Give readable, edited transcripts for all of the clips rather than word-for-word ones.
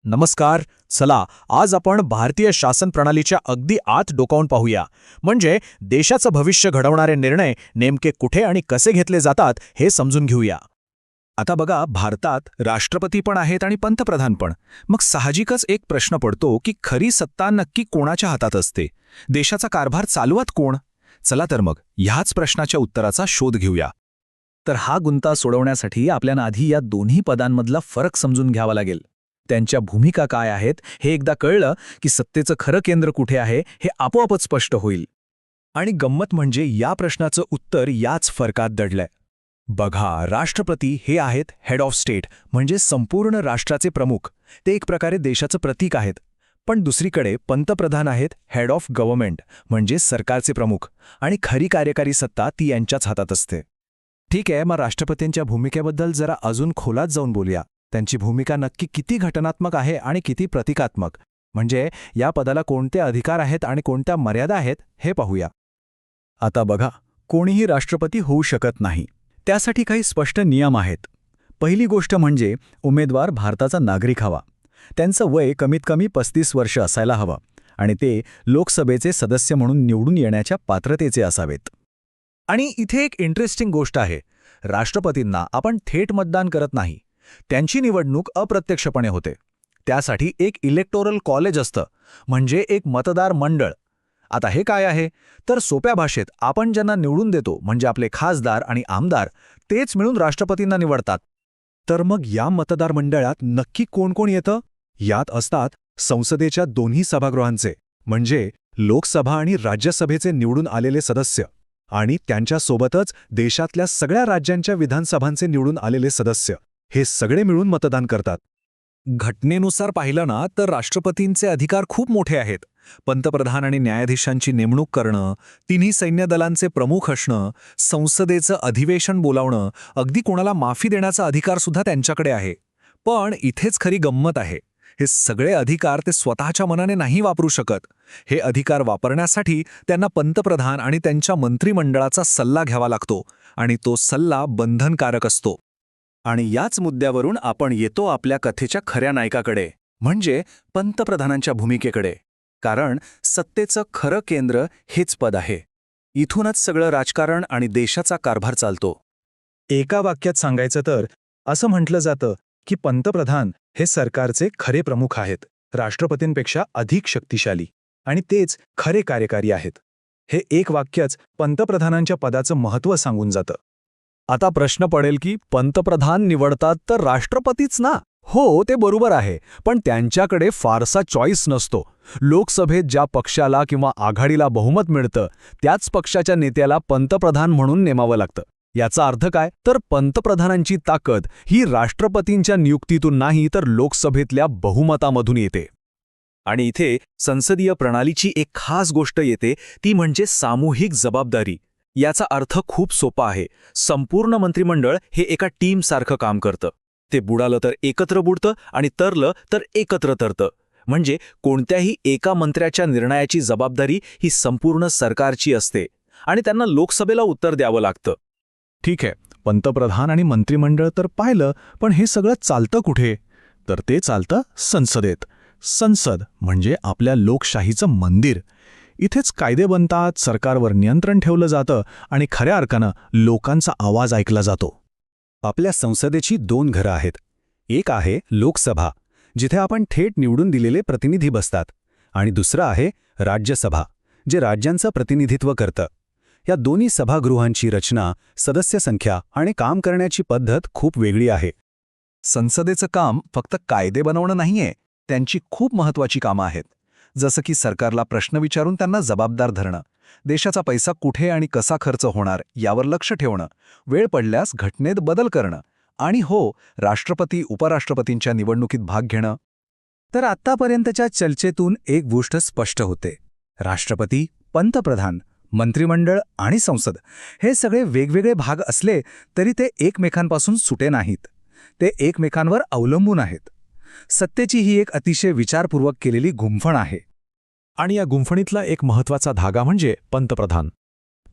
नमस्कार. चला आज आपण भारतीय शासन प्रणालीच्या अगदी आत डोकावून पाहूया. म्हणजे देशाचं भविष्य घडवणारे निर्णय नेमके कुठे आणि कसे घेतले जातात हे समजून घेऊया. आता बघा, भारतात राष्ट्रपती पण आहेत आणि पंतप्रधान पण. मग साहजिकच एक प्रश्न पडतो की खरी सत्ता नक्की कोणाच्या हातात असते? देशाचा कारभार चालवत कोण? चला तर मग ह्याच प्रश्नाच्या उत्तराचा शोध घेऊया. तर हा गुंता सोडवण्यासाठी आपल्याला आधी या दोन्ही पदांमधला फरक समजून घ्यावा लागेल. त्यांच्या भूमिका काय आहेत हे एकदा कळलं की सत्तेचं खरं केंद्र कुठे आहे हे आपोआपच स्पष्ट होईल. आणि गंमत म्हणजे या प्रश्नाचं उत्तर याच फरकात दडलंय. बघा, राष्ट्रपती हे आहेत हेड ऑफ स्टेट, म्हणजे संपूर्ण राष्ट्राचे प्रमुख. ते एक प्रकारे देशाचं प्रतीक आहेत. पण दुसरीकडे पंतप्रधान आहेत हेड ऑफ गव्हर्नमेंट, म्हणजे सरकारचे प्रमुख. आणि खरी कार्यकारी सत्ता ती यांच्याच हातात असते. ठीक आहे, मग राष्ट्रपतींच्या भूमिकेबद्दल जरा अजून खोलात जाऊन बोलूया. त्यांची भूमिका नक्की किती घटनात्मक आहे आणि किती प्रतिकात्मक, म्हणजे या पदाला कोणते अधिकार आहेत आणि कोणत्या मर्यादा आहेत हे पाहूया. आता बघा, कोणीही राष्ट्रपती होऊ शकत नाही. त्यासाठी काही स्पष्ट नियम आहेत. पहिली गोष्ट म्हणजे उमेदवार भारताचा नागरिक हवा. त्यांचं वय कमीत कमी 35 वर्ष असायला हवं आणि ते लोकसभेचे सदस्य म्हणून निवडून येण्याच्या पात्रतेचे असावेत. आणि इथे एक इंटरेस्टिंग गोष्ट आहे. राष्ट्रपतींना आपण थेट मतदान करत नाही. त्यांची निवडणूक अप्रत्यक्षपणे होते. त्यासाठी एक इलेक्टोरल कॉलेज असतं, म्हणजे एक मतदार मंडळ. आता हे काय आहे? तर सोप्या भाषेत आपण ज्यांना निवडून देतो, म्हणजे आपले खासदार आणि आमदार, तेच मिळून राष्ट्रपतींना निवडतात. तर मग या मतदार मंडळात नक्की कोण कोण येतं? यात असतात संसदेच्या दोन्ही सभागृहांचे, म्हणजे लोकसभा आणि राज्यसभेचे निवडून आलेले सदस्य, आणि त्यांच्यासोबतच देशातल्या सगळ्या राज्यांच्या विधानसभांचे निवडून आलेले सदस्य. हे सगळे मिळून मतदान करतात. घटनेनुसार पाहिलं ना, तर राष्ट्रपतींचे अधिकार खूप मोठे आहेत. पंतप्रधान आणि न्यायाधीशांची नेमणूक करणं, तिन्ही सैन्य दलांचे प्रमुख असणं, संसदेचं अधिवेशन बोलावणं, अगदी कोणाला माफी देण्याचा अधिकारसुद्धा त्यांच्याकडे आहे. पण इथेच खरी गंमत आहे. हे सगळे अधिकार ते स्वतःच्या मनाने नाही वापरू शकत. हे अधिकार वापरण्यासाठी त्यांना पंतप्रधान आणि त्यांच्या मंत्रिमंडळाचा सल्ला घ्यावा लागतो, आणि तो सल्ला बंधनकारक असतो. आणि याच मुद्द्यावरून आपण येतो आपल्या कथेच्या खऱ्या नायकाकडे, म्हणजे पंतप्रधानांच्या भूमिकेकडे. कारण सत्तेचं खरं केंद्र हेच पद आहे. इथूनच सगळं राजकारण आणि देशाचा कारभार चालतो. एका वाक्यात सांगायचं तर असं म्हटलं जातं की पंतप्रधान हे सरकारचे खरे प्रमुख आहेत, राष्ट्रपतींपेक्षा अधिक शक्तिशाली, आणि तेच खरे कार्यकारी आहेत. हे एक वाक्यच पंतप्रधानांच्या पदाचं महत्त्व सांगून जातं. आता प्रश्न पडेल की पंतप्रधान निवडतात तर राष्ट्रपतीच ना? हो, ते बरोबर आहे, पण त्यांच्याकडे फारसा चॉईस नसतो. लोकसभेत ज्या पक्षाला किंवा आघाडीला बहुमत मिळतं त्याच पक्षाच्या नेत्याला पंतप्रधान म्हणून नेमावं लागतं. याचा अर्थ काय? तर पंतप्रधानांची ताकद ही राष्ट्रपतींच्या नियुक्तीतून नाही, तर लोकसभेतल्या बहुमतामधून येते. आणि इथे संसदीय प्रणालीची एक खास गोष्ट येते, ती म्हणजे सामूहिक जबाबदारी. याचा अर्थ खूप सोपा आहे. संपूर्ण मंत्रिमंडळ हे एका टीमसारखं काम करतं. ते बुडालं तर एकत्र बुडतं आणि तरलं तर एकत्र तरतं. म्हणजे कोणत्याही एका मंत्र्याच्या निर्णयाची जबाबदारी ही संपूर्ण सरकारची असते, आणि त्यांना लोकसभेला उत्तर द्यावं लागतं. ठीक आहे, पंतप्रधान आणि मंत्रिमंडळ तर पाहिलं, पण हे सगळं चालतं कुठे? तर ते चालतं संसदेत. संसद म्हणजे आपल्या लोकशाहीचं मंदिर. इथेच कायदे बनतात, सरकारवर नियंत्रण ठेवलं जातं आणि खऱ्या अर्थानं लोकांचा आवाज ऐकला जातो. आपल्या संसदेची 2 घरं आहेत. एक आहे लोकसभा, जिथे आपण थेट निवडून दिलेले प्रतिनिधी बसतात, आणि दुसरं आहे राज्यसभा, जे राज्यांचं प्रतिनिधित्व करतं. या दोन्ही सभागृहांची रचना, सदस्य संख्या आणि काम करण्याची पद्धत खूप वेगळी आहे. संसदेचं काम फक्त कायदे बनवणं नाहीये, त्यांची खूप महत्त्वाची कामं आहेत. जसं की सरकारला प्रश्न विचारून त्यांना जबाबदार धरणं, देशाचा पैसा कुठे आणि कसा खर्च होणार यावर लक्ष ठेवणं, वेळ पडल्यास घटनेत बदल करणं, आणि हो, राष्ट्रपती उपराष्ट्रपतींच्या निवडणुकीत भाग घेणं. तर आत्तापर्यंतच्या चर्चेतून एक गोष्ट स्पष्ट होते. राष्ट्रपती, पंतप्रधान, मंत्रिमंडळ आणि संसद हे सगळे वेगवेगळे भाग असले तरी ते एकमेकांपासून सुटे नाहीत. ते एकमेकांवर अवलंबून आहेत. सत्तेची ही एक अतिशय विचारपूर्वक केलेली गुंफण आहे. आणि या गुंफणीतला एक महत्त्वाचा धागा म्हणजे पंतप्रधान.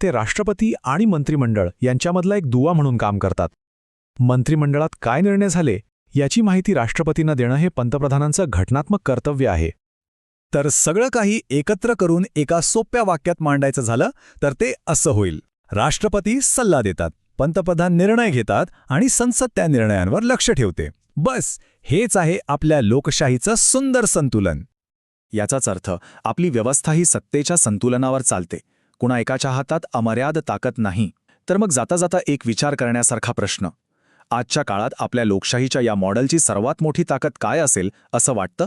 ते राष्ट्रपती आणि मंत्रिमंडळ यांच्यामधला एक दुवा म्हणून काम करतात. मंत्रिमंडळात काय निर्णय झाले याची माहिती राष्ट्रपतींना देणं हे पंतप्रधानांचं घटनात्मक कर्तव्य आहे. तर सगळं काही एकत्र करून एका सोप्या वाक्यात मांडायचं झालं तर ते असं होईल. राष्ट्रपती सल्ला देतात, पंतप्रधान निर्णय घेतात आणि संसद त्या निर्णयांवर लक्ष ठेवते. बस हेच आहे आपल्या लोकशाहीचं सुंदर संतुलन. याचाच अर्थ आपली व्यवस्था ही सत्तेच्या संतुलनावर चालते. कुणा एकाच्या हातात अमर्याद ताकद नाही. तर मग जाता जाता एक विचार करण्यासारखा प्रश्न. आजच्या काळात आपल्या लोकशाहीच्या या मॉडेलची सर्वात मोठी ताकद काय असेल असं वाटतं?